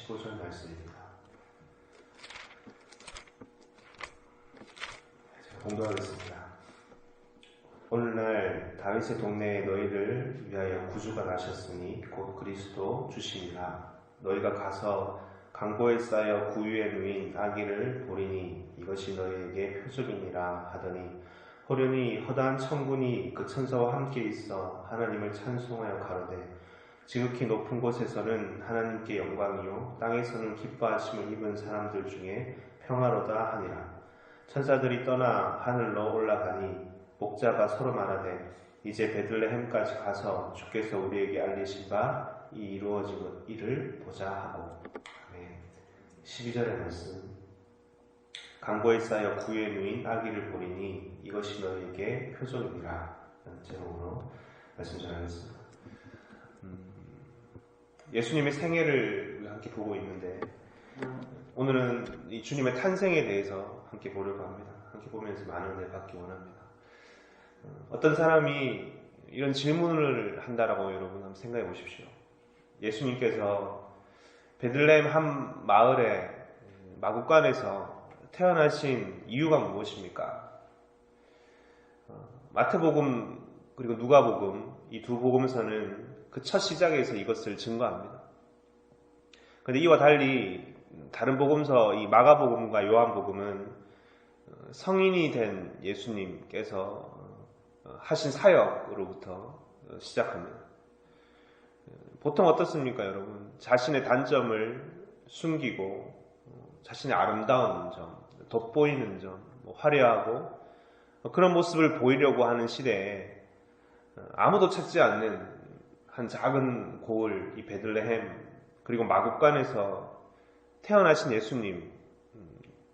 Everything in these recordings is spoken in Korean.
15절 말씀입니다. 제가 공부하겠습니다. 오늘날 다윗의 동네에 너희를 위하여 구주가 나셨으니 곧 그리스도 주시니라. 너희가 가서 강보에 쌓여 구유에 누인 아기를 보리니 이것이 너희에게 표적이니라 하더니 호련히 허다한 천군이 그 천사와 함께 있어 하나님을 찬송하여 가로되 지극히 높은 곳에서는 하나님께 영광이요 땅에서는 기뻐하심을 입은 사람들 중에 평화로다 하니라. 천사들이 떠나 하늘로 올라가니 목자가 서로 말하되 이제 베들레헴까지 가서 주께서 우리에게 알리신 바 이 이루어진 일을 보자 하고. 아멘. 12절의 말씀. 강보에 쌓여 구유에 누인 아기를 보리니 이것이 너희에게 표적이니라. 라는 제목으로 말씀 전하겠습니다. 예수님의 생애를 함께 보고 있는데 오늘은 이 주님의 탄생에 대해서 함께 보려고 합니다. 함께 보면서 많은 은혜 받기 원합니다. 어떤 사람이 이런 질문을 한다라고 여러분 한번 생각해 보십시오. 예수님께서 베들레헴 한 마을의 마구간에서 태어나신 이유가 무엇입니까? 마태복음 그리고 누가복음 이 두 복음서는 그 첫 시작에서 이것을 증거합니다. 그런데 이와 달리 다른 복음서 이 마가복음과 요한복음은 성인이 된 예수님께서 하신 사역으로부터 시작합니다. 보통 어떻습니까, 여러분? 자신의 단점을 숨기고 자신의 아름다운 점, 돋보이는 점, 화려하고 그런 모습을 보이려고 하는 시대에 아무도 찾지 않는 한 작은 고을, 이 베들레헴, 그리고 마구간에서 태어나신 예수님,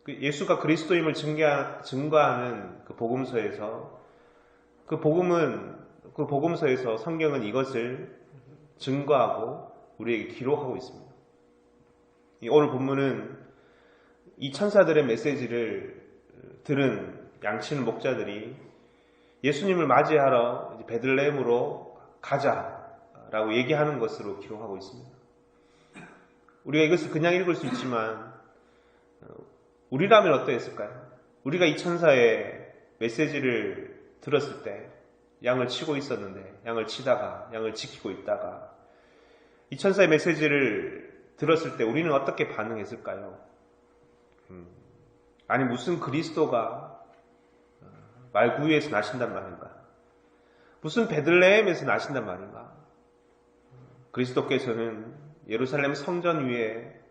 예수가 그리스도임을 증거하는 그 복음서에서 그 복음서에서 성경은 이것을 증거하고 우리에게 기록하고 있습니다. 오늘 본문은 이 천사들의 메시지를 들은 양치는 목자들이 예수님을 맞이하러 베들레헴으로 가자라고 얘기하는 것으로 기록하고 있습니다. 우리가 이것을 그냥 읽을 수 있지만 우리라면 어떠했을까요? 우리가 이 천사의 메시지를 들었을 때 양을 치고 있었는데 양을 치다가 양을 지키고 있다가 이 천사의 메시지를 들었을 때 우리는 어떻게 반응했을까요? 아니 무슨 그리스도가 말구유에서 나신단 말인가? 무슨 베들레헴에서 나신단 말인가? 그리스도께서는 예루살렘 성전 위에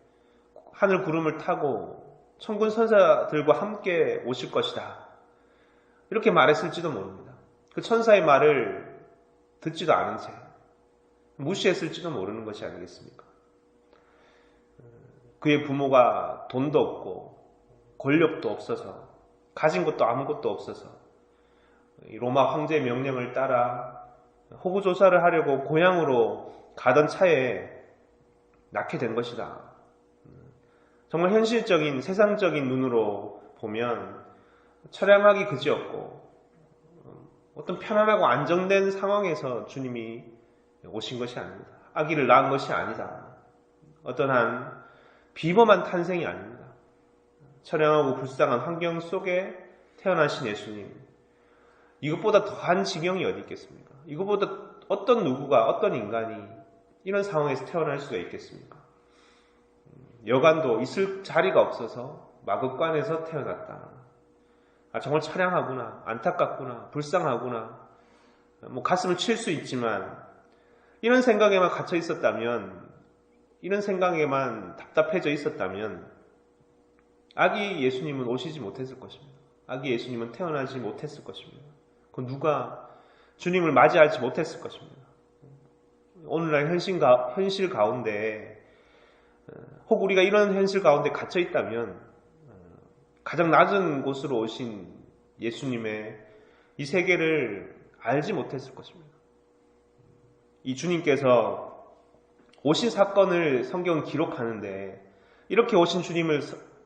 하늘 구름을 타고 천군 천사들과 함께 오실 것이다. 이렇게 말했을지도 모릅니다. 그 천사의 말을 듣지도 않은 채 무시했을지도 모르는 것이 아니겠습니까? 그의 부모가 돈도 없고 권력도 없어서 가진 것도 아무것도 없어서 로마 황제의 명령을 따라 호구조사를 하려고 고향으로 가던 차에 낳게 된 것이다. 정말 현실적인 세상적인 눈으로 보면 처량하기 그지없고 어떤 편안하고 안정된 상황에서 주님이 오신 것이 아닙니다. 아기를 낳은 것이 아니다. 어떠한 비범한 탄생이 아닙니다. 처량하고 불쌍한 환경 속에 태어나신 예수님, 이것보다 더한 지경이 어디 있겠습니까? 이것보다 어떤 누구가 어떤 인간이 이런 상황에서 태어날 수가 있겠습니까? 여간도 있을 자리가 없어서 마구간에서 태어났다. 정말 처량하구나, 안타깝구나, 불쌍하구나, 가슴을 칠 수 있지만 이런 생각에만 갇혀 있었다면, 이런 생각에만 답답해져 있었다면 아기 예수님은 오시지 못했을 것입니다. 아기 예수님은 태어나지 못했을 것입니다. 그 누가 주님을 맞이하지 못했을 것입니다. 오늘날 현실 가운데 혹 우리가 이런 현실 가운데 갇혀 있다면 가장 낮은 곳으로 오신 예수님의 이 세계를 알지 못했을 것입니다. 이 주님께서 오신 사건을 성경은 기록하는데, 이렇게 오신 주님을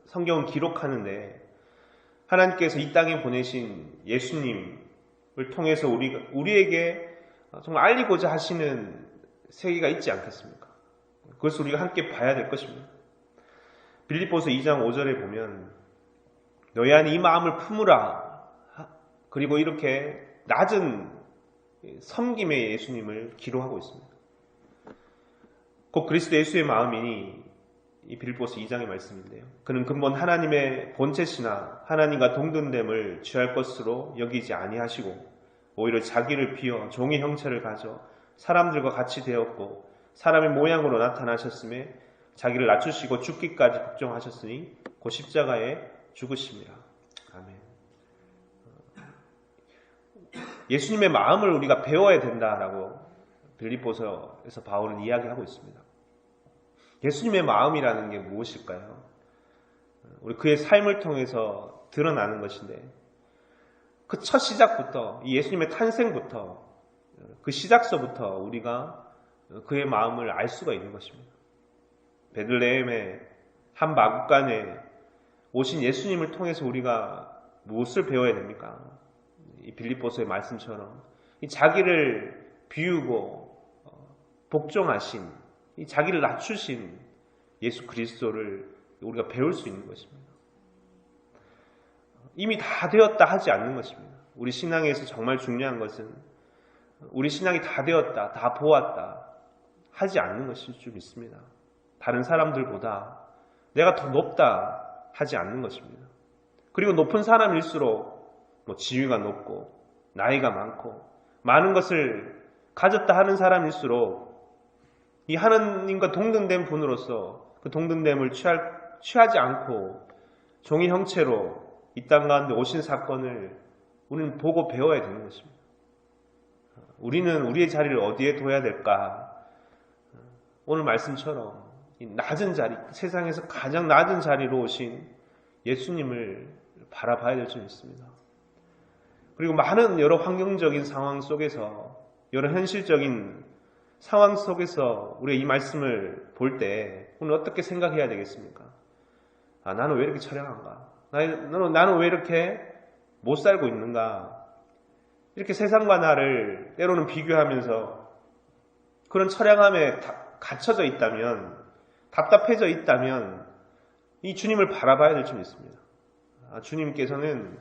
성경은 기록하는데 하나님께서 이 땅에 보내신 예수님을 통해서 우리에게 정말 알리고자 하시는 세계가 있지 않겠습니까? 그것을 우리가 함께 봐야 될 것입니다. 빌립보서 2장 5절에 보면 너희 안에 이 마음을 품으라. 그리고 이렇게 낮은 섬김의 예수님을 기록하고 있습니다. 곧 그리스도 예수의 마음이니 이 빌립보서 2장의 말씀인데요. 그는 근본 하나님의 본체시나 하나님과 동등됨을 취할 것으로 여기지 아니하시고 오히려 자기를 비워 종의 형체를 가져 사람들과 같이 되었고 사람의 모양으로 나타나셨음에 자기를 낮추시고 죽기까지 복종하셨으니 곧 십자가에 죽으심이라. 아멘. 예수님의 마음을 우리가 배워야 된다라고 빌립보서에서 바울은 이야기하고 있습니다. 예수님의 마음이라는 게 무엇일까요? 우리 그의 삶을 통해서 드러나는 것인데 그 첫 시작부터 이 예수님의 탄생부터 그 시작서부터 우리가 그의 마음을 알 수가 있는 것입니다. 베들레헴의 한 마구간에 오신 예수님을 통해서 우리가 무엇을 배워야 됩니까? 이 빌립보서의 말씀처럼 이 자기를 비우고 복종하신 이 자기를 낮추신 예수 그리스도를 우리가 배울 수 있는 것입니다. 이미 다 되었다 하지 않는 것입니다. 우리 신앙에서 정말 중요한 것은 우리 신앙이 다 되었다, 다 보았다 하지 않는 것일 줄 믿습니다. 다른 사람들보다 내가 더 높다 하지 않는 것입니다. 그리고 높은 사람일수록 지위가 높고 나이가 많고 많은 것을 가졌다 하는 사람일수록 이 하나님과 동등된 분으로서 그 동등됨을 취하지 않고 종의 형체로 이 땅 가운데 오신 사건을 우리는 보고 배워야 되는 것입니다. 우리는 우리의 자리를 어디에 둬야 될까? 오늘 말씀처럼 이 낮은 자리, 세상에서 가장 낮은 자리로 오신 예수님을 바라봐야 될 줄 믿습니다. 그리고 많은 여러 환경적인 상황 속에서 여러 현실적인 상황 속에서 우리가 이 말씀을 볼 때 오늘 어떻게 생각해야 되겠습니까? 나는 왜 이렇게 처량한가? 나는 왜 이렇게 못 살고 있는가? 이렇게 세상과 나를 때로는 비교하면서 그런 처량함에 갇혀져 있다면, 답답해져 있다면 이 주님을 바라봐야 될 줄 믿습니다. 주님께서는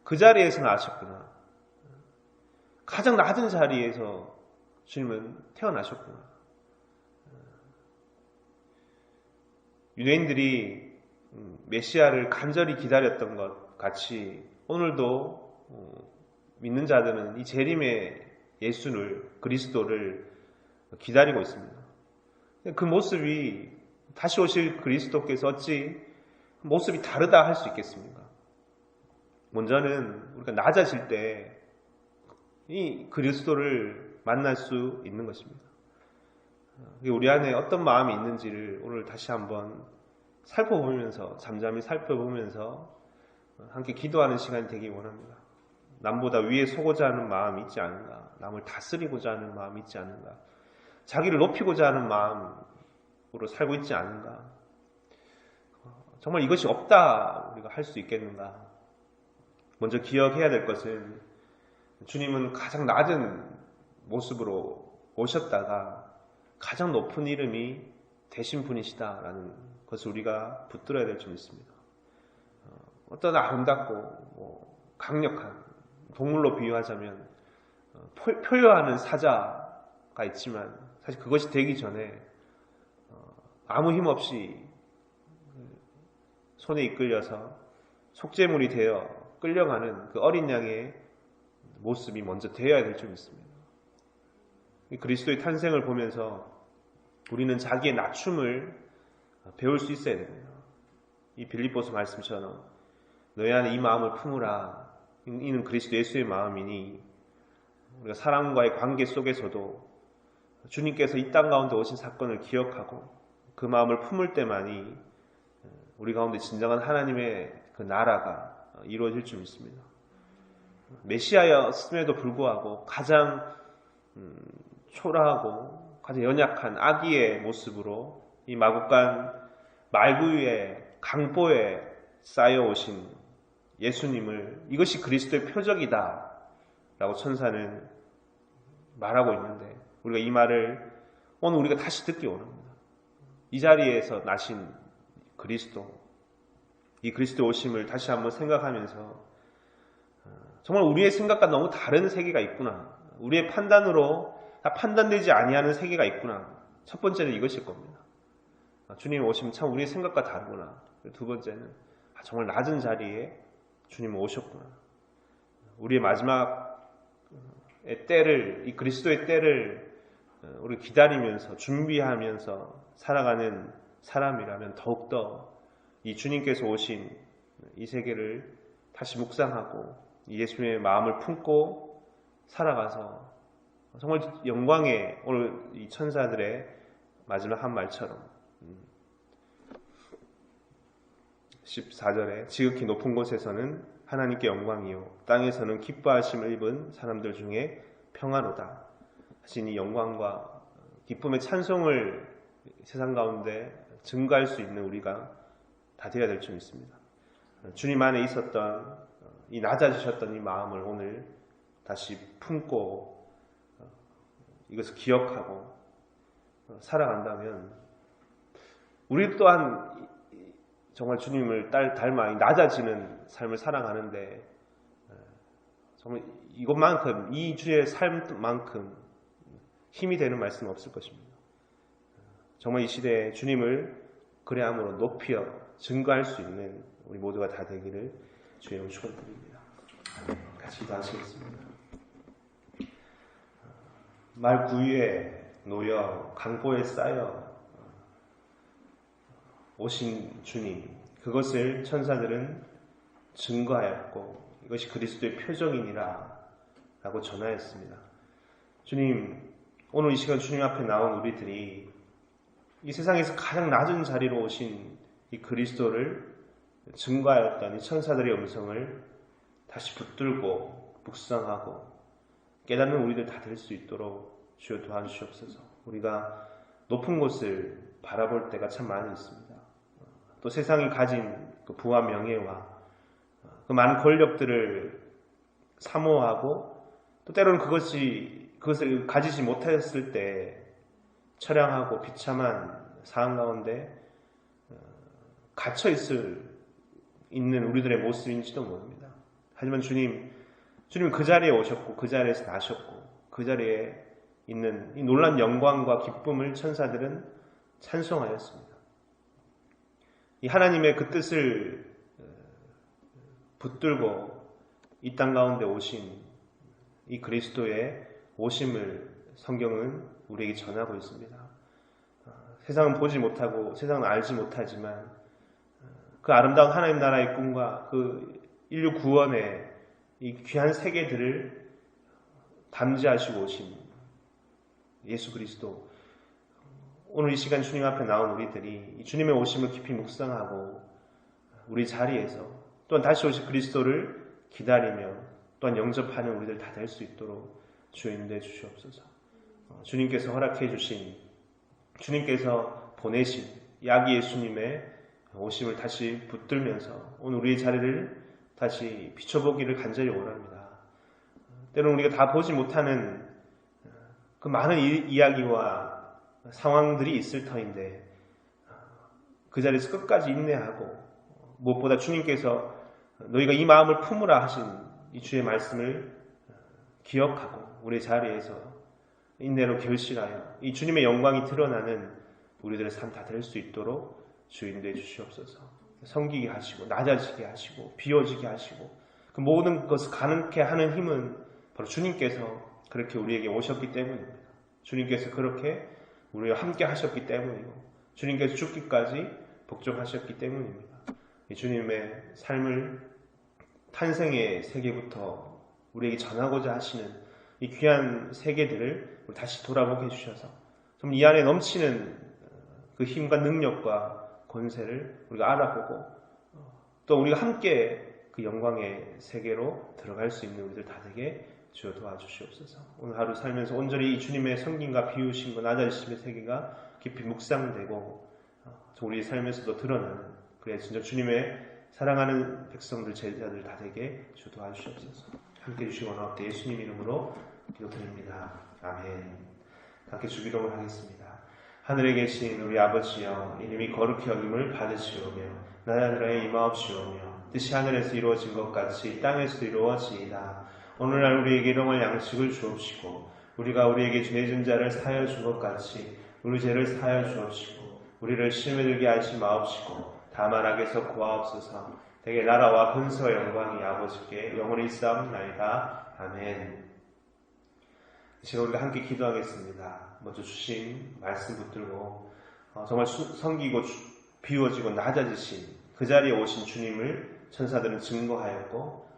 그 자리에서 나셨구나. 가장 낮은 자리에서 주님은 태어나셨구나. 유대인들이 메시아를 간절히 기다렸던 것 같이 오늘도 믿는 자들은 이 재림의 예수를, 그리스도를 기다리고 있습니다. 그 모습이 다시 오실 그리스도께서 어찌 모습이 다르다 할 수 있겠습니까? 먼저는 우리가 낮아질 때 이 그리스도를 만날 수 있는 것입니다. 우리 안에 어떤 마음이 있는지를 오늘 다시 한번 살펴보면서, 잠잠히 살펴보면서 함께 기도하는 시간이 되기 원합니다. 남보다 위에 서고자 하는 마음이 있지 않은가? 남을 다스리고자 하는 마음이 있지 않은가? 자기를 높이고자 하는 마음으로 살고 있지 않은가? 정말 이것이 없다 우리가 할 수 있겠는가? 먼저 기억해야 될 것은 주님은 가장 낮은 모습으로 오셨다가 가장 높은 이름이 되신 분이시다라는 것을 우리가 붙들어야 될 줄 믿습니다. 어떤 아름답고 강력한 동물로 비유하자면 표효하는 사자가 있지만 사실 그것이 되기 전에 아무 힘 없이 손에 이끌려서 속죄물이 되어 끌려가는 그 어린 양의 모습이 먼저 되어야 될 줄 믿습니다. 그리스도의 탄생을 보면서 우리는 자기의 낮춤을 배울 수 있어야 됩니다. 이 빌립보서 말씀처럼 너희 안에 이 마음을 품으라. 이는 그리스도 예수의 마음이니 우리가 사람과의 관계 속에서도 주님께서 이 땅 가운데 오신 사건을 기억하고 그 마음을 품을 때만이 우리 가운데 진정한 하나님의 그 나라가 이루어질 줄 믿습니다. 메시아였음에도 불구하고 가장 초라하고 가장 연약한 아기의 모습으로 이 마국간 말구 위에 강보에 쌓여오신 예수님을 이것이 그리스도의 표적이다 라고 천사는 말하고 있는데 우리가 이 말을 오늘 우리가 다시 듣기 원합니다. 이 자리에서 나신 그리스도, 이 그리스도 오심을 다시 한번 생각하면서 정말 우리의 생각과 너무 다른 세계가 있구나. 우리의 판단으로 다 판단되지 아니하는 세계가 있구나. 첫 번째는 이것일 겁니다. 주님 오시면 참 우리의 생각과 다르구나. 두 번째는 정말 낮은 자리에 주님 오셨구나. 우리의 마지막의 때를, 이 그리스도의 때를 우리 기다리면서 준비하면서 살아가는 사람이라면 더욱더 이 주님께서 오신 이 세계를 다시 묵상하고 예수님의 마음을 품고 살아가서 정말 영광의 오늘 이 천사들의 마지막 한 말처럼 14절에 지극히 높은 곳에서는 하나님께 영광이요 땅에서는 기뻐하심을 입은 사람들 중에 평화로다 하신 이 영광과 기쁨의 찬송을 세상 가운데 증거할 수 있는 우리가 다 되어야 될 줄 믿습니다. 주님 안에 있었던 이 낮아지셨던 이 마음을 오늘 다시 품고 이것을 기억하고 살아간다면 우리 또한 정말 주님을 닮아 낮아지는 삶을 살아가는데 정말 이것만큼 이 주의 삶만큼 힘이 되는 말씀은 없을 것입니다. 정말 이 시대에 주님을 그레함으로 높여 증거할 수 있는 우리 모두가 다 되기를 주의 이름으로 축원드립니다. 같이 기도하시겠습니다. 말 구유에 놓여 강보에 쌓여 오신 주님, 그것을 천사들은 증거하였고 이것이 그리스도의 표정이니라 라고 전하였습니다. 주님, 오늘 이 시간 주님 앞에 나온 우리들이 이 세상에서 가장 낮은 자리로 오신 이 그리스도를 증거하였던 이 천사들의 음성을 다시 붙들고 묵상하고 깨닫는 우리들 다 될 수 있도록 주여 도와주시옵소서. 우리가 높은 곳을 바라볼 때가 참 많이 있습니다. 또 세상이 가진 그 부와 명예와 그 많은 권력들을 사모하고 또 때로는 그것을 가지지 못했을 때 처량하고 비참한 상황 가운데 갇혀 있는 우리들의 모습인지도 모릅니다. 하지만 주님은 그 자리에 오셨고 그 자리에서 나셨고 그 자리에 있는 이 놀라운 영광과 기쁨을 천사들은 찬송하였습니다. 이 하나님의 그 뜻을 붙들고 이 땅 가운데 오신 이 그리스도의 오심을 성경은 우리에게 전하고 있습니다. 세상은 보지 못하고 세상은 알지 못하지만 그 아름다운 하나님 나라의 꿈과 그 인류 구원의 이 귀한 세계들을 담지하시고 오신 예수 그리스도, 오늘 이 시간 주님 앞에 나온 우리들이 이 주님의 오심을 깊이 묵상하고 우리 자리에서 또한 다시 오실 그리스도를 기다리며 또한 영접하는 우리들 다 될 수 있도록 주여 인도해 주시옵소서. 주님께서 허락해 주신, 주님께서 보내신 야기 예수님의 오심을 다시 붙들면서 오늘 우리의 자리를 다시 비춰보기를 간절히 원합니다. 때로는 우리가 다 보지 못하는 그 많은 이야기와 상황들이 있을 터인데 그 자리에서 끝까지 인내하고 무엇보다 주님께서 너희가 이 마음을 품으라 하신 이 주의 말씀을 기억하고 우리의 자리에서 인내로 결실하여 이 주님의 영광이 드러나는 우리들의 삶 다 될 수 있도록 주 인도해 주시옵소서. 섬기게 하시고 낮아지게 하시고 비워지게 하시고 그 모든 것을 가능케 하는 힘은 바로 주님께서 그렇게 우리에게 오셨기 때문입니다. 주님께서 그렇게 우리와 함께 하셨기 때문이고 주님께서 죽기까지 복종하셨기 때문입니다. 이 주님의 삶을 탄생의 세계부터 우리에게 전하고자 하시는 이 귀한 세계들을 다시 돌아보게 해주셔서 좀 이 안에 넘치는 그 힘과 능력과 권세를 우리가 알아보고 또 우리가 함께 그 영광의 세계로 들어갈 수 있는 우리들 다 되게 주여 도와주시옵소서. 오늘 하루 살면서 온전히 이 주님의 섬김과 비우심과 낮아지심의 세계가 깊이 묵상되고 우리의 삶에서도 드러나는, 그래 진짜 주님의 사랑하는 백성들, 제자들 다 되게 주여 도와주시옵소서. 함께 해주시고 나옵니다. 예수님 이름으로 기도드립니다. 아멘. 함께 주기도를 하겠습니다. 하늘에 계신 우리 아버지여, 이름이 거룩히 여김을 받으시오며 나라에 임하옵시오며 뜻이 하늘에서 이루어진 것 같이 땅에서도 이루어지이다. 오늘날 우리에게 일용할 양식을 주옵시고 우리가 우리에게 죄진 자를 사하여 준 것 같이 우리 죄를 사하여 주옵시고 우리를 시험에 들게 하지 마옵시고 다만 악에서 구하옵소서. 대개 나라와 근세와 영광이 아버지께 영원히 있사옵나이다. 아멘. 지금 우리가 함께 기도하겠습니다. 먼저 주신 말씀 붙들고 정말 섬기고 비워지고 낮아지신 그 자리에 오신 주님을 천사들은 증거하였고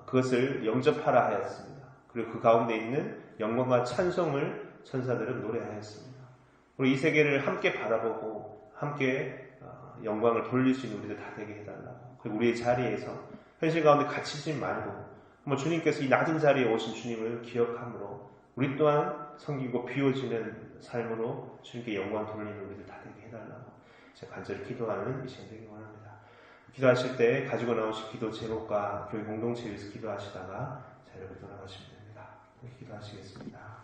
그것을 영접하라 하였습니다. 그리고 그 가운데 있는 영광과 찬송을 천사들은 노래하였습니다. 그리고 이 세계를 함께 바라보고 함께 영광을 돌릴 수 있는 우리들 다 되게 해달라고. 그리고 우리의 자리에서 현실 가운데 갇히지 말고 주님께서 이 낮은 자리에 오신 주님을 기억함으로 우리 또한 섬기고 비워지는 삶으로 주님께 영광 돌리는 우리들 다 되게 해달라고 제가 간절히 기도하는 이 시간 되기 원합니다. 기도하실 때 가지고 나오신 기도 제목과 교회 공동체에 위해서 기도하시다가 자리로 돌아가시면 됩니다. 기도하시겠습니다.